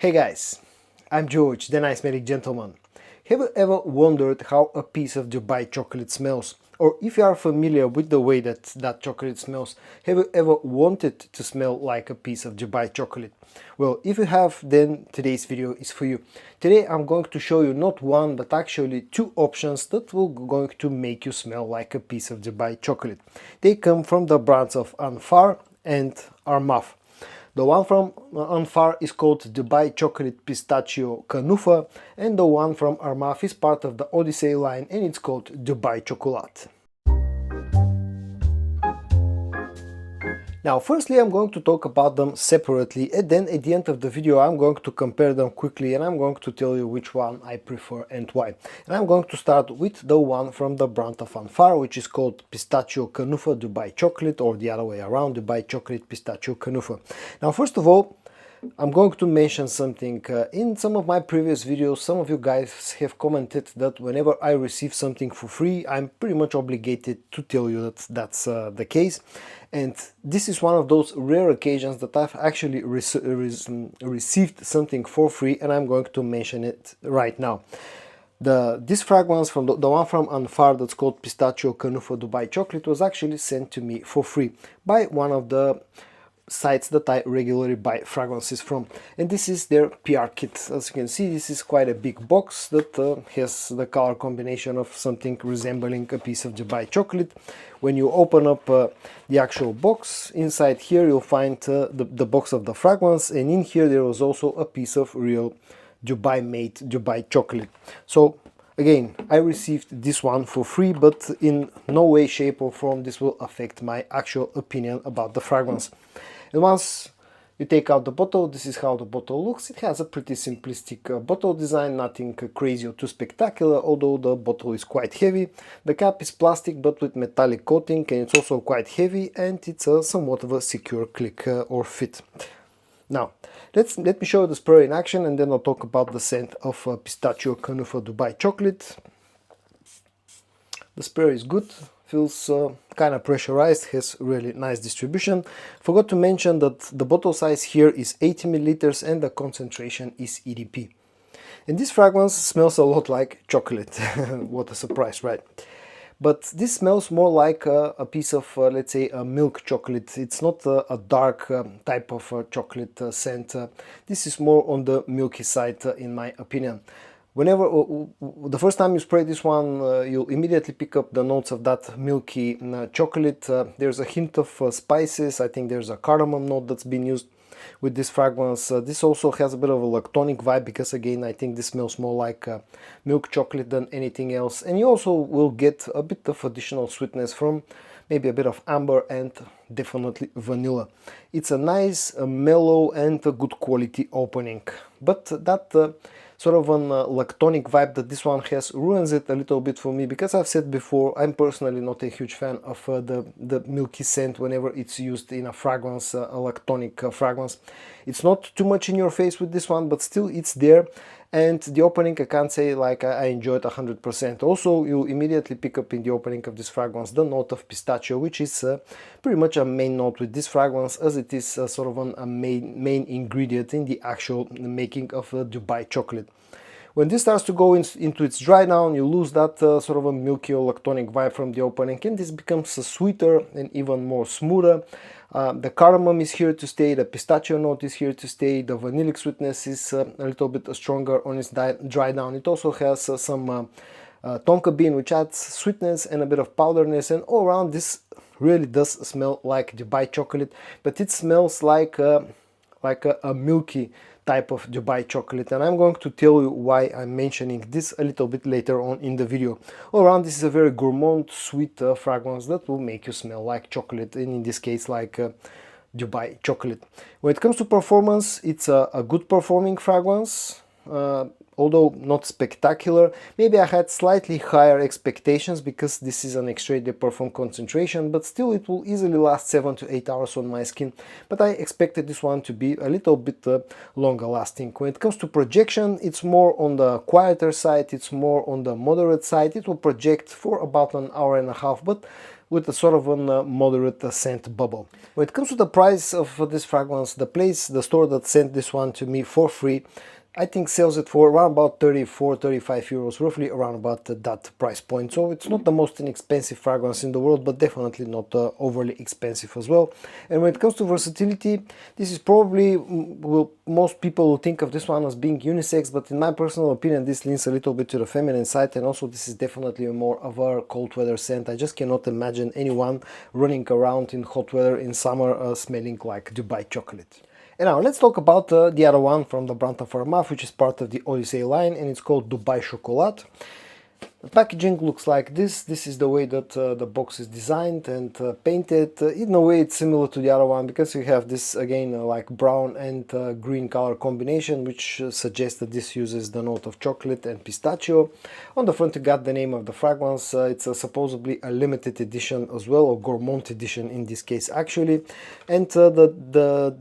Hey guys, I'm George, the nice medic gentleman. Have you ever wondered how a piece of Dubai chocolate smells? Or if you are familiar with the way that chocolate smells, have you ever wanted to smell like a piece of Dubai chocolate? Well, if you have, then today's video is for you. Today I'm going to show you not one, but actually two options that will going to make you smell like a piece of Dubai chocolate. They come from the brands of Anfar and Armaf. The one from Anfar is called Dubai Chocolate Pistachio Kunafa, and the one from Armaf is part of the Odyssey line and it's called Dubai Chocolat. Now, firstly, I'm going to talk about them separately, and then at the end of the video I'm going to compare them quickly and I'm going to tell you which one I prefer and why. And I'm going to start with the one from the brand of Anfar, which is called Pistachio Kunafa Dubai Chocolate, or the other way around, Dubai Chocolate Pistachio Kunafa. Now, first of all, I'm going to mention something. In some of my previous videos, some of you guys have commented that whenever I receive something for free, I'm pretty much obligated to tell you that that's the case. And this is one of those rare occasions that I've actually received something for free, and I'm going to mention it right now. This fragrance from the one from Anfar that's called Pistachio Kunafa Dubai Chocolate was actually sent to me for free by one of the sites that I regularly buy fragrances from, and this is their PR kit. As you can see, this is quite a big box that has the color combination of something resembling a piece of Dubai chocolate. When you open up the actual box, inside here you'll find the box of the fragrance, and in here there was also a piece of real Dubai made Dubai chocolate. So again, I received this one for free, but in no way, shape or form this will affect my actual opinion about the fragrance. And once you take out the bottle, this is how the bottle looks. It has a pretty simplistic bottle design, nothing crazy or too spectacular, although the bottle is quite heavy. The cap is plastic but with metallic coating, and it's also quite heavy, and it's somewhat of a secure click or fit. Now, let me show you the spray in action, and then I'll talk about the scent of Pistachio Kunafa Dubai Chocolate. The spray is good, feels kind of pressurized, has really nice distribution. Forgot to mention that the bottle size here is 80 milliliters and the concentration is EDP. And this fragrance smells a lot like chocolate. What a surprise, right? But this smells more like a piece of, let's say, a milk chocolate. It's not a dark type of chocolate scent. This is more on the milky side, in my opinion. Whenever the first time you spray this one, you'll immediately pick up the notes of that milky chocolate. There's a hint of spices. I think there's a cardamom note that's been used with this fragrance. This also has a bit of a lactonic vibe, because again I think this smells more like milk chocolate than anything else. And you also will get a bit of additional sweetness from maybe a bit of amber and definitely vanilla. It's a nice, mellow and a good quality opening, but that sort of an lactonic vibe that this one has ruins it a little bit for me, because I've said before, I'm personally not a huge fan of the milky scent whenever it's used in a fragrance, a lactonic fragrance. It's not too much in your face with this one, but still it's there. And the opening, I can't say like I enjoyed 100%. Also, you immediately pick up in the opening of this fragrance the note of pistachio, which is pretty much a main note with this fragrance, as it is sort of a main ingredient in the actual making of Dubai chocolate. When this starts to go into its dry down, you lose that sort of a milky or lactonic vibe from the opening, and this becomes sweeter and even more smoother. The cardamom is here to stay, the pistachio note is here to stay, the vanillic sweetness is a little bit stronger on its dry down. It also has some tonka bean, which adds sweetness and a bit of powderness, and all around this really does smell like Dubai chocolate, but it smells like a milky type of Dubai chocolate, and I'm going to tell you why I'm mentioning this a little bit later on in the video. All around, this is a very gourmand, sweet fragrance that will make you smell like chocolate, and in this case like Dubai chocolate. When it comes to performance, it's a good performing fragrance, although not spectacular. Maybe I had slightly higher expectations because this is an extrait de parfum concentration, but still it will easily last 7 to 8 hours on my skin. But I expected this one to be a little bit longer lasting. When it comes to projection, it's more on the quieter side, it's more on the moderate side. It will project for about an hour and a half, but with a sort of a moderate scent bubble. When it comes to the price of this fragrance, the store that sent this one to me for free, I think sells it for around about 34-35 euros, roughly around about that price point. So it's not the most inexpensive fragrance in the world, but definitely not overly expensive as well. And when it comes to versatility, this is probably, most people will think of this one as being unisex, but in my personal opinion, this leans a little bit to the feminine side, and also this is definitely more of a cold weather scent. I just cannot imagine anyone running around in hot weather in summer smelling like Dubai chocolate. And now let's talk about the other one from the brand of Armaf, which is part of the Odyssey line, and it's called Dubai Chocolat. The packaging looks like this. This is the way that the box is designed and painted. In a way it's similar to the other one, because you have this again like brown and green color combination, which suggests that this uses the note of chocolate and pistachio. On the front you got the name of the fragrance. It's supposedly a limited edition as well, or gourmand edition in this case actually. And the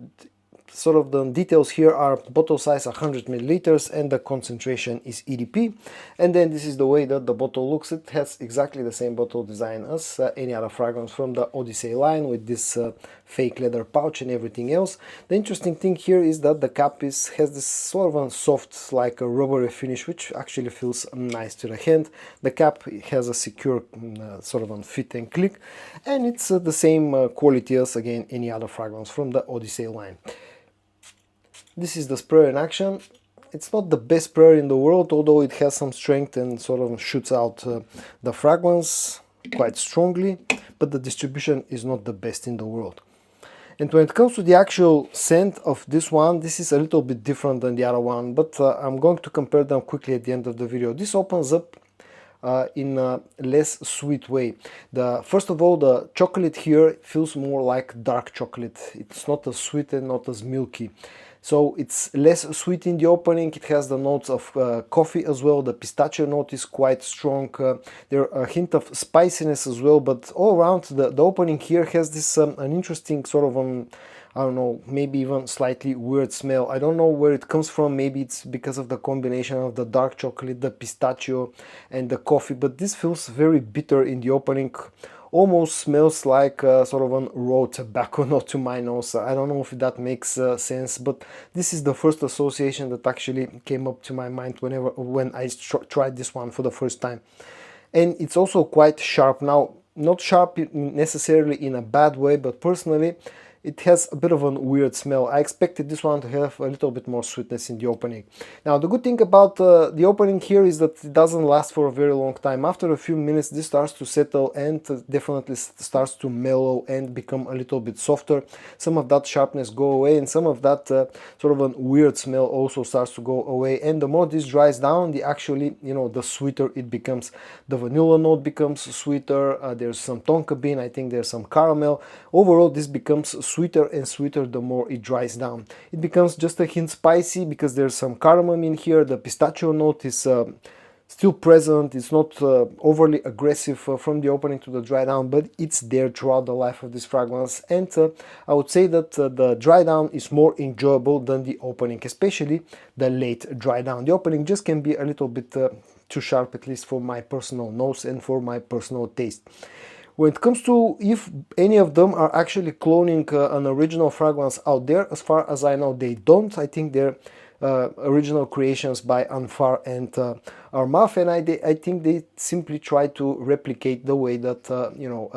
sort of the details here are bottle size 100 milliliters and the concentration is EDP. And then this is the way that the bottle looks. It has exactly the same bottle design as any other fragrance from the Odyssey line, with this fake leather pouch and everything else. The interesting thing here is that the cap has this sort of a soft, like a rubbery finish, which actually feels nice to the hand. The cap has a secure sort of a fit and click, and it's the same quality as again any other fragrance from the Odyssey line. This is the sprayer in action. It's not the best sprayer in the world, although it has some strength and sort of shoots out the fragrance quite strongly, but the distribution is not the best in the world. And when it comes to the actual scent of this one, this is a little bit different than the other one, but I'm going to compare them quickly at the end of the video. This opens up in a less sweet way. First of all, the chocolate here feels more like dark chocolate. It's not as sweet and not as milky. So it's less sweet in the opening. It has the notes of coffee as well. The pistachio note is quite strong. There are a hint of spiciness as well, but all around the opening here has this an interesting sort of I don't know, maybe even slightly weird smell. I don't know where it comes from. Maybe it's because of the combination of the dark chocolate, the pistachio and the coffee, but this feels very bitter in the opening. Almost smells like sort of a raw tobacco note to my nose. I don't know if that makes sense, but this is the first association that actually came up to my mind when I tried this one for the first time. And it's also quite sharp. Now, not sharp necessarily in a bad way, but personally it has a bit of a weird smell. I expected this one to have a little bit more sweetness in the opening. Now, the good thing about the opening here is that it doesn't last for a very long time. After a few minutes, this starts to settle and definitely starts to mellow and become a little bit softer. Some of that sharpness go away, and some of that sort of a weird smell also starts to go away. And the more this dries down, the sweeter it becomes. The vanilla note becomes sweeter. There's some tonka bean. I think there's some caramel. Overall, this becomes sweeter and sweeter the more it dries down. It becomes just a hint spicy because there's some caramel in here. The pistachio note is still present. It's not overly aggressive from the opening to the dry down, but it's there throughout the life of this fragrance. And I would say that the dry down is more enjoyable than the opening, especially the late dry down. The opening just can be a little bit too sharp, at least for my personal nose and for my personal taste. When it comes to if any of them are actually cloning an original fragrance out there, as far as I know, they don't. I think they're original creations by Anfar and Armaf, and I think they simply try to replicate the way that a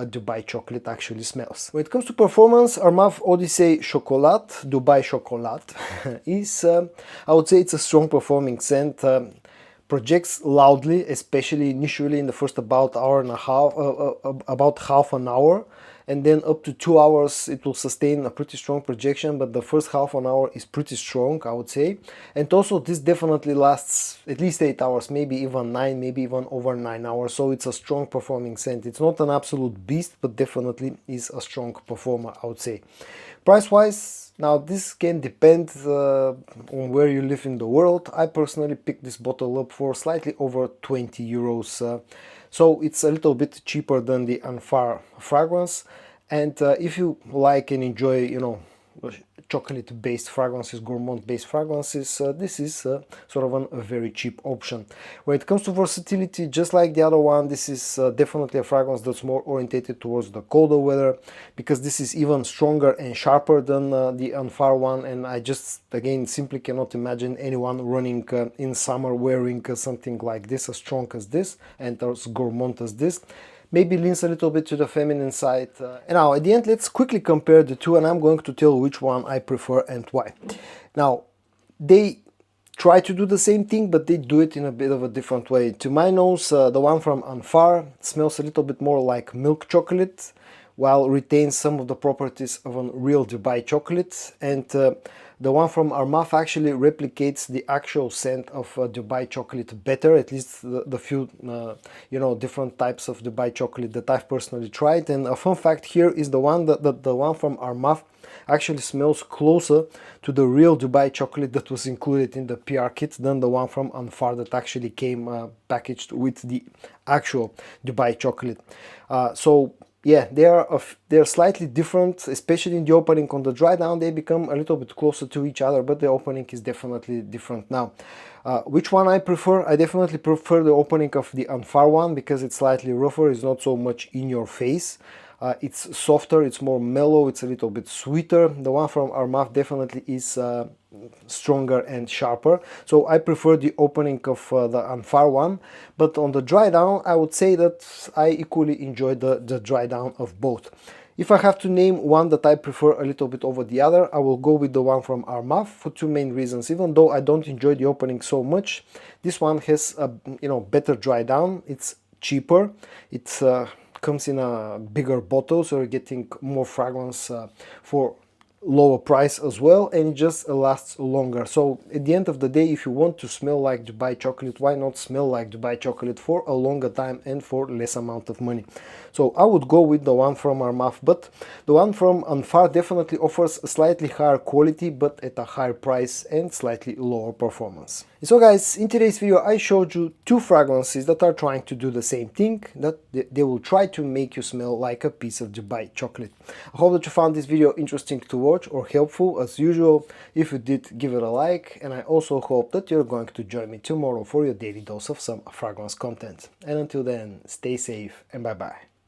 Dubai chocolate actually smells. When it comes to performance, Armaf Odyssey Chocolat, Dubai Chocolat, is I would say it's a strong performing scent. Projects loudly, especially initially in the first about half an hour, and then up to 2 hours it will sustain a pretty strong projection, but the first half an hour is pretty strong, I would say. And also this definitely lasts at least 8 hours, maybe even 9, maybe even over 9 hours, so it's a strong performing scent. It's not an absolute beast, but definitely is a strong performer, I would say. Price wise, now this can depend on where you live in the world. I personally picked this bottle up for slightly over 20 euros, so it's a little bit cheaper than the Anfar fragrance. And if you like and enjoy, chocolate-based fragrances, gourmand-based fragrances, this is sort of a very cheap option. When it comes to versatility, just like the other one, this is definitely a fragrance that's more orientated towards the colder weather, because this is even stronger and sharper than the Anfar one, and I just, again, simply cannot imagine anyone running in summer wearing something like this, as strong as this and as gourmand as this. Maybe leans a little bit to the feminine side. And now at the end, let's quickly compare the two, and I'm going to tell which one I prefer and why. Now, they try to do the same thing, but they do it in a bit of a different way. To my nose, the one from Anfar smells a little bit more like milk chocolate, while retains some of the properties of a real Dubai chocolate, and the one from Armaf actually replicates the actual scent of Dubai chocolate better, at least the few different types of Dubai chocolate that I've personally tried. And a fun fact here is the one that the one from Armaf actually smells closer to the real Dubai chocolate that was included in the PR kit than the one from Anfar that actually came packaged with the actual Dubai chocolate. So yeah, they're slightly different, especially in the opening. On the dry down, they become a little bit closer to each other, but the opening is definitely different now. Which one I prefer? I definitely prefer the opening of the Anfar one, because it's slightly rougher, it's not so much in your face. It's softer, it's more mellow, it's a little bit sweeter. The one from Armaf definitely is stronger and sharper, so I prefer the opening of the Anfar one. But on the dry down, I would say that I equally enjoy the dry down of both. If I have to name one that I prefer a little bit over the other, I will go with the one from Armaf for two main reasons. Even though I don't enjoy the opening so much, this one has a better dry down, it's cheaper, it's comes in a bigger bottle, so you're getting more fragrance for lower price as well, and it just lasts longer. So at the end of the day, if you want to smell like Dubai chocolate, why not smell like Dubai chocolate for a longer time and for less amount of money? So I would go with the one from Armaf, but the one from Anfar definitely offers a slightly higher quality but at a higher price and slightly lower performance. So guys, in today's video I showed you two fragrances that are trying to do the same thing, that they will try to make you smell like a piece of Dubai chocolate. I hope that you found this video interesting to watch or helpful as usual. If you did, give it a like, and I also hope that you're going to join me tomorrow for your daily dose of some fragrance content. And until then, stay safe and bye bye.